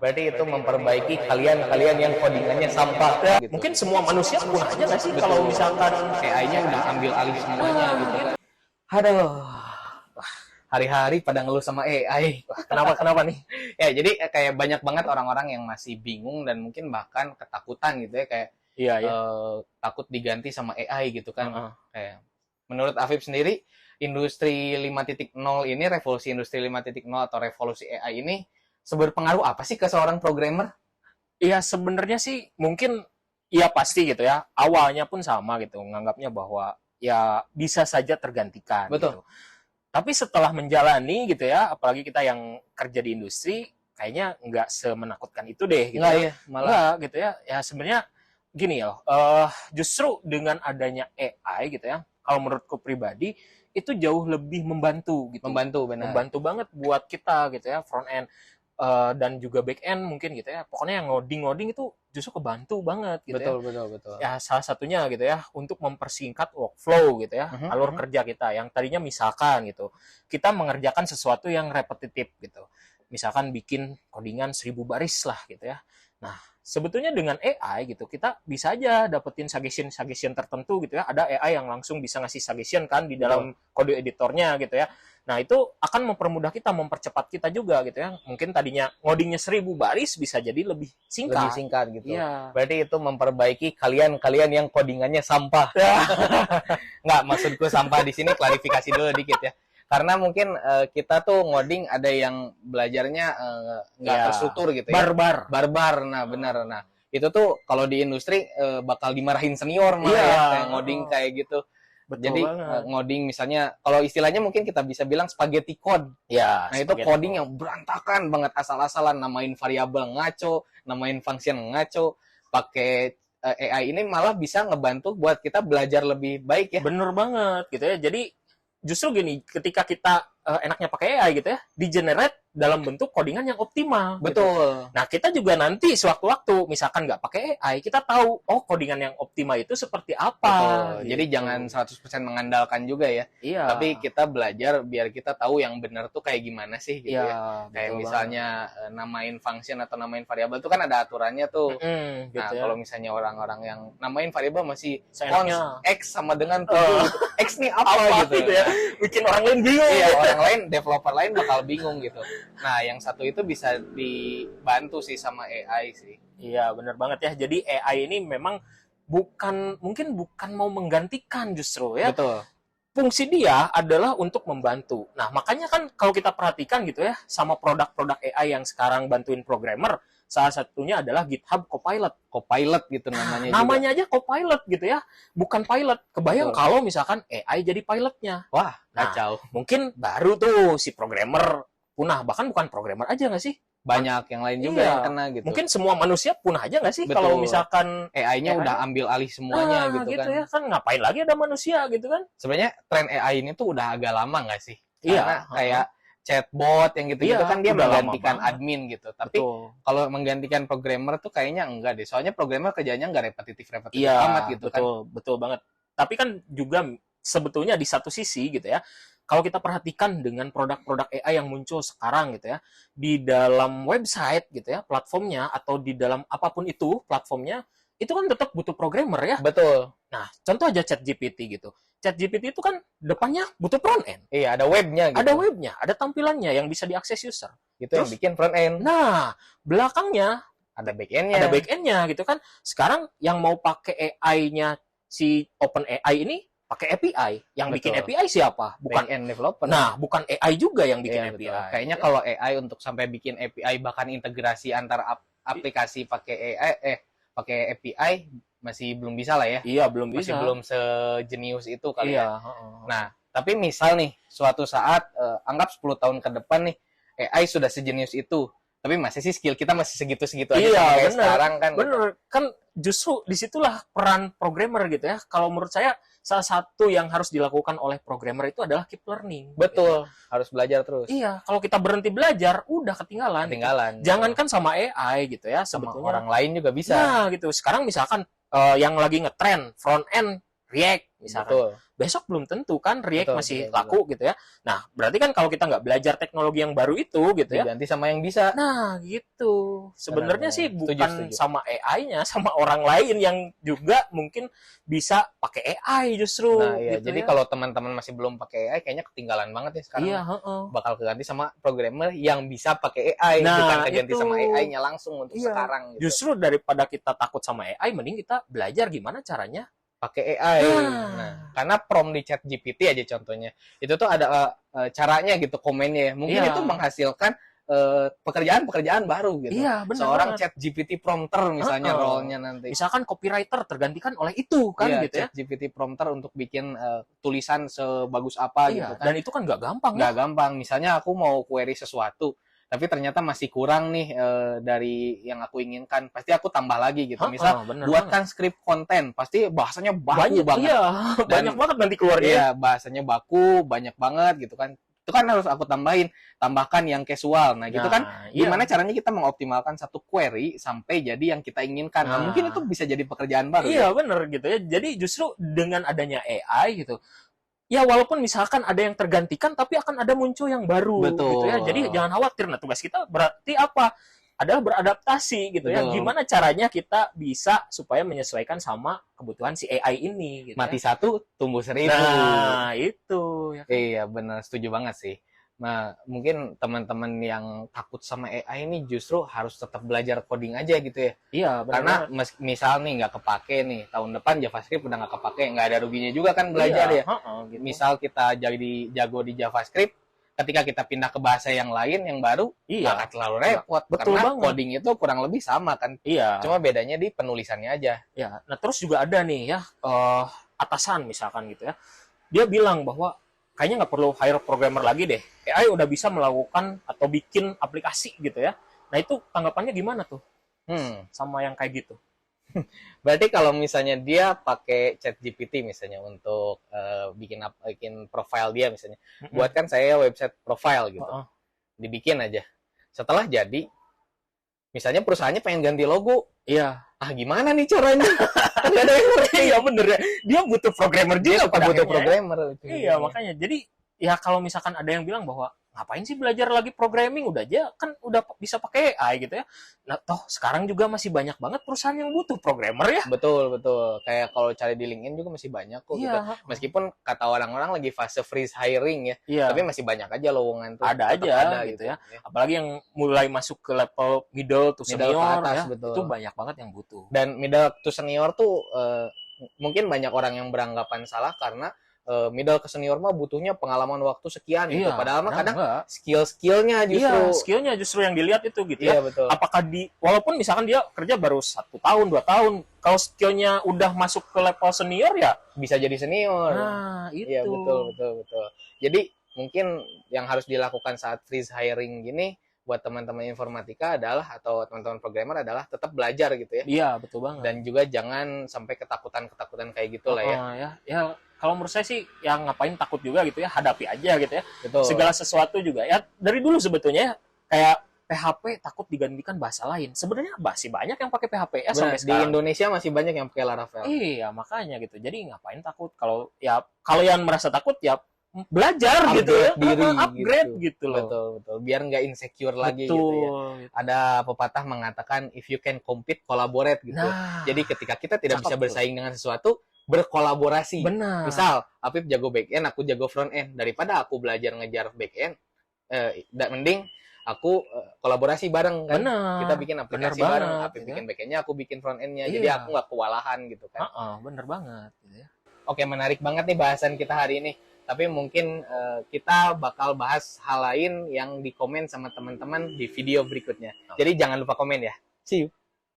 Berarti itu memperbaiki kalian yang codingannya sampah gitu. Mungkin semua manusia pun aja nggak sih kalau misalkan AI-nya udah ambil alih semuanya gitu. Aduh, hari-hari pada ngeluh sama AI. kenapa nih? Ya, jadi kayak banyak banget orang-orang yang masih bingung dan mungkin bahkan ketakutan gitu ya, kayak Iya. takut diganti sama AI gitu kan. Kayak menurut Afif sendiri, industri 5.0 ini, revolusi industri 5.0 atau revolusi AI ini seberpengaruh apa sih ke seorang programmer? Iya, sebenarnya sih mungkin ya pasti gitu ya. Awalnya pun sama gitu, menganggapnya bahwa ya bisa saja tergantikan. Betul. Gitu. Tapi setelah menjalani gitu ya, apalagi kita yang kerja di industri, kayaknya nggak semenakutkan itu deh gitu. Nggak, ya. iya, malah Nggak gitu ya. Ya sebenarnya gini ya, justru dengan adanya AI gitu ya, kalau menurutku pribadi itu jauh lebih membantu gitu. membantu, benar. Membantu banget buat kita gitu ya, front end dan juga back end mungkin gitu ya. Pokoknya yang ngoding itu justru kebantu banget gitu ya. Betul. Ya salah satunya gitu ya untuk mempersingkat workflow gitu ya, alur kerja kita yang tadinya misalkan gitu kita mengerjakan sesuatu yang repetitif gitu, misalkan bikin codingan 1000 baris lah gitu ya. Nah sebetulnya dengan AI gitu kita bisa aja dapetin suggestion tertentu gitu ya, ada AI yang langsung bisa ngasih suggestion kan di dalam kode editornya gitu ya. Nah itu akan mempermudah kita, mempercepat kita juga gitu ya. Mungkin tadinya ngodingnya 1000 baris bisa jadi lebih Lebih singkat. singkat gitu. Iya. Berarti itu memperbaiki kalian yang codingannya sampah. Nggak, maksudku sampah di sini klarifikasi dulu dikit ya. Karena mungkin kita tuh ngoding ada yang belajarnya nggak terstruktur gitu ya. Barbar. Nah, benar. Nah, itu tuh kalau di industri bakal dimarahin senior malah ya, kayak ngoding kayak gitu. Betul. Jadi ngoding misalnya, kalau istilahnya mungkin kita bisa bilang spaghetti code. Ya, nah itu coding yang berantakan banget, asal-asalan, namain variabel ngaco, namain function ngaco. Pakai AI ini malah bisa ngebantu buat kita belajar lebih baik ya. Bener banget gitu ya. Jadi justru gini, ketika kita enaknya pakai AI gitu ya, di-generate dalam bentuk codingan yang optimal. Betul. Gitu. Nah, kita juga nanti sewaktu-waktu misalkan nggak pakai AI, kita tahu, oh codingan yang optimal itu seperti apa. Gitu. Jadi jangan 100% mengandalkan juga ya. Iya. Tapi kita belajar biar kita tahu yang benar tuh kayak gimana sih gitu ya. Kayak misalnya namain function atau namain variabel itu kan ada aturannya tuh. Gitu nah, ya. kalau misalnya orang-orang yang namain variabel masih Seenaknya. X sama dengan 7. X nih apa gitu ya. Bikin orang lain bingung. Iya, orang lain, developer lain bakal bingung gitu. Nah, yang satu itu bisa dibantu sih sama AI sih. Iya, benar banget ya. Jadi AI ini memang mungkin bukan mau menggantikan justru ya. Betul. Fungsi dia adalah untuk membantu. Nah, makanya kan kalau kita perhatikan gitu ya, sama produk-produk AI yang sekarang bantuin programmer, salah satunya adalah GitHub Copilot. Copilot gitu namanya. Namanya aja Copilot gitu ya, bukan pilot. Kebayang kalau misalkan AI jadi pilotnya. Wah, Nah, kacau. mungkin baru tuh si programmer punah. Bahkan bukan programmer aja nggak sih? Banyak yang lain juga yang kena gitu. Mungkin semua manusia punah aja nggak sih? Betul. Kalau misalkan AI-nya udah ambil alih semuanya gitu kan. ya kan, ngapain lagi ada manusia gitu kan? Sebenarnya tren AI ini tuh udah agak lama nggak sih? Iya. Karena kayak chatbot yang gitu-gitu kan dia udah lama menggantikan banget. admin gitu. Tapi kalau menggantikan programmer tuh kayaknya enggak deh. Soalnya programmer kerjanya nggak repetitif amat gitu kan. Betul banget. Tapi kan juga sebetulnya di satu sisi gitu ya, kalau kita perhatikan dengan produk-produk AI yang muncul sekarang gitu ya, di dalam website gitu ya, platformnya, atau di dalam apapun itu platformnya, itu kan tetap butuh programmer ya. Betul. Nah, contoh aja ChatGPT gitu. ChatGPT itu kan depannya butuh front end. Iya, ada webnya gitu. Ada webnya, ada tampilannya yang bisa diakses user. Itu yang bikin front end. Nah, belakangnya ada back end-nya. Ada back end-nya gitu kan. Sekarang yang mau pakai AI-nya si OpenAI ini pakai API. Yang bikin API siapa? Bukan back end developer. Nah, bukan AI juga yang bikin API. Betul. Kayaknya kalau AI untuk sampai bikin API, bahkan integrasi antar aplikasi pakai AI, pakai API masih belum bisa lah ya. Iya, belum bisa. Masih belum sejenius itu kali ya. Nah, tapi misal nih, suatu saat anggap 10 tahun ke depan nih, AI sudah sejenius itu. Tapi masih sih skill kita masih segitu-segitu aja kayak sekarang kan. Bener. Kan justru disitulah peran programmer gitu ya. Kalau menurut saya, salah satu yang harus dilakukan oleh programmer itu adalah keep learning. Betul, gitu. Harus belajar terus. Iya, kalau kita berhenti belajar, udah ketinggalan. Gitu. Jangankan sama AI gitu ya, sama sebetulnya orang lain juga bisa. Nah, gitu. Sekarang misalkan yang lagi ngetren front end React misalkan. Betul. Besok belum tentu kan React Betul, masih betul, laku gitu ya. Nah, berarti kan kalau kita nggak belajar teknologi yang baru itu gitu ya. Diganti sama yang bisa. Nah, gitu. Sebenarnya Benar, sih benar. bukan Setuju. sama AI-nya, sama orang lain yang juga mungkin bisa pakai AI justru. Nah, iya. Gitu Jadi ya. kalau teman-teman masih belum pakai AI, kayaknya ketinggalan banget ya sekarang. Iya, heeh. Bakal keganti sama programmer yang bisa pakai AI, Nah, bukan keganti itu. sama AI-nya langsung untuk Iya. sekarang gitu. Justru daripada kita takut sama AI, mending kita belajar gimana caranya. Pakai AI. Nah. Nah, karena prompt di chat GPT aja contohnya. Itu tuh ada caranya gitu komennya ya. Mungkin Iya. itu menghasilkan pekerjaan-pekerjaan baru gitu. Iya, benar Seorang banget. chat GPT prompter misalnya Heeh. role-nya nanti. Misalkan copywriter tergantikan oleh itu kan Iya, gitu ya. chat GPT prompter untuk bikin tulisan sebagus apa Iya, gitu kan. dan itu kan nggak gampang ya. Nggak gampang. Misalnya aku mau query sesuatu, tapi ternyata masih kurang nih dari yang aku inginkan. Pasti aku tambah lagi gitu. Heeh, Misal bener buatkan skrip konten, pasti bahasanya baku banget. banget. Iya, Dan- banyak banget nanti keluarnya. Iya, bahasanya baku, banyak banget gitu kan. Itu kan harus aku tambahkan yang casual. Nah, gitu kan. iya. Gimana caranya kita mengoptimalkan satu query sampai jadi yang kita inginkan. Nah, Nah. mungkin itu bisa jadi pekerjaan baru. Iya, Ya? bener gitu ya. Jadi justru dengan adanya AI gitu, ya walaupun misalkan ada yang tergantikan, tapi akan ada muncul yang baru Betul. gitu ya. Jadi jangan khawatir. Nah, tugas kita berarti apa? Adalah beradaptasi gitu ya. Betul. Gimana caranya kita bisa supaya menyesuaikan sama kebutuhan si AI ini gitu Mati ya. satu, tumbuh 1000. Nah, itu ya kan. Iya, benar, setuju banget sih. Nah, mungkin teman-teman yang takut sama AI ini justru harus tetap belajar coding aja gitu ya. Iya, benar Karena banget. misal nih nggak kepake nih, tahun depan JavaScript udah nggak kepake, nggak ada ruginya juga kan belajar Iya, ya. heeh, gitu. Misal kita jadi jago di JavaScript, ketika kita pindah ke bahasa yang lain, yang baru, nggak Iya, akan terlalu repot. Betul Karena banget. coding itu kurang lebih sama kan. iya. Cuma bedanya di penulisannya aja. Ya, nah terus juga ada nih ya atasan misalkan gitu ya, dia bilang bahwa kayaknya nggak perlu hire programmer lagi deh, AI udah bisa melakukan atau bikin aplikasi gitu ya. Nah itu tanggapannya gimana tuh sama yang kayak gitu? Berarti kalau misalnya dia pakai ChatGPT misalnya untuk bikin profile dia misalnya, buatkan saya website profile gitu, Heeh. dibikin aja. Setelah jadi, misalnya perusahaannya pengen ganti logo, Iya, gimana nih caranya? Kan nggak ada yang ngerti. iya bener ya. Dia butuh programmer Dia juga pada butuh akhirnya. programmer. Iya makanya. Jadi ya kalau misalkan ada yang bilang bahwa ngapain sih belajar lagi programming, udah aja kan udah bisa pakai AI gitu ya. Nah toh sekarang juga masih banyak banget perusahaan yang butuh programmer ya. Betul, betul. Kayak kalau cari di LinkedIn juga masih banyak kok gitu. Iya, Meskipun kata orang-orang lagi fase freeze hiring ya, iya. tapi masih banyak aja lowongan tuh. Ada Tetap aja gitu ya. Apalagi yang mulai masuk ke level middle to Middle ke senior atas, ya, betul. itu banyak banget yang butuh. Dan middle to senior tuh mungkin banyak orang yang beranggapan salah karena middle ke senior mah butuhnya pengalaman waktu sekian gitu. Padahal mah kadang enggak. skill-skillnya justru. Iya, skillnya justru yang dilihat itu gitu Iya, ya. betul. Apakah walaupun misalkan dia kerja baru 1 tahun, 2 tahun, kalau skillnya udah masuk ke level senior ya, Bisa jadi senior. nah itu. Iya, betul. Jadi mungkin yang harus dilakukan saat freeze hiring gini buat teman-teman informatika adalah atau teman-teman programmer adalah tetap belajar gitu ya. Iya, betul banget. Dan juga jangan sampai ketakutan-ketakutan kayak gitu lah ya. Ya kalau menurut saya sih yang ngapain takut juga gitu ya, hadapi aja gitu ya. Betul. Segala sesuatu juga ya dari dulu sebetulnya ya, kayak PHP takut digantikan bahasa lain. Sebenarnya masih banyak yang pakai PHP ya sampai Di sekarang. Indonesia masih banyak yang pakai Laravel. Iya, makanya gitu. Jadi ngapain takut? Kalau yang merasa takut ya belajar gitu ya. Diri Upgrade gitu loh. Betul. Biar nggak insecure lagi Betul. gitu ya. Ada pepatah mengatakan if you can compete, collaborate gitu. Nah, Jadi ketika kita tidak cakep bisa tuh. bersaing dengan sesuatu, berkolaborasi. Benar. Misal, Apip jago back end, aku jago front end. Daripada aku belajar ngejar back end, mending aku kolaborasi bareng kan. Benar. Kita bikin aplikasi Benar bareng. banget, Apip gitu bikin back endnya, aku bikin front endnya. Iya. Jadi aku nggak kewalahan gitu kan. Bener banget gitu ya. Oke, menarik banget nih bahasan kita hari ini. Tapi mungkin kita bakal bahas hal lain yang dikomen sama teman-teman di video berikutnya. Jadi jangan lupa komen ya. See you.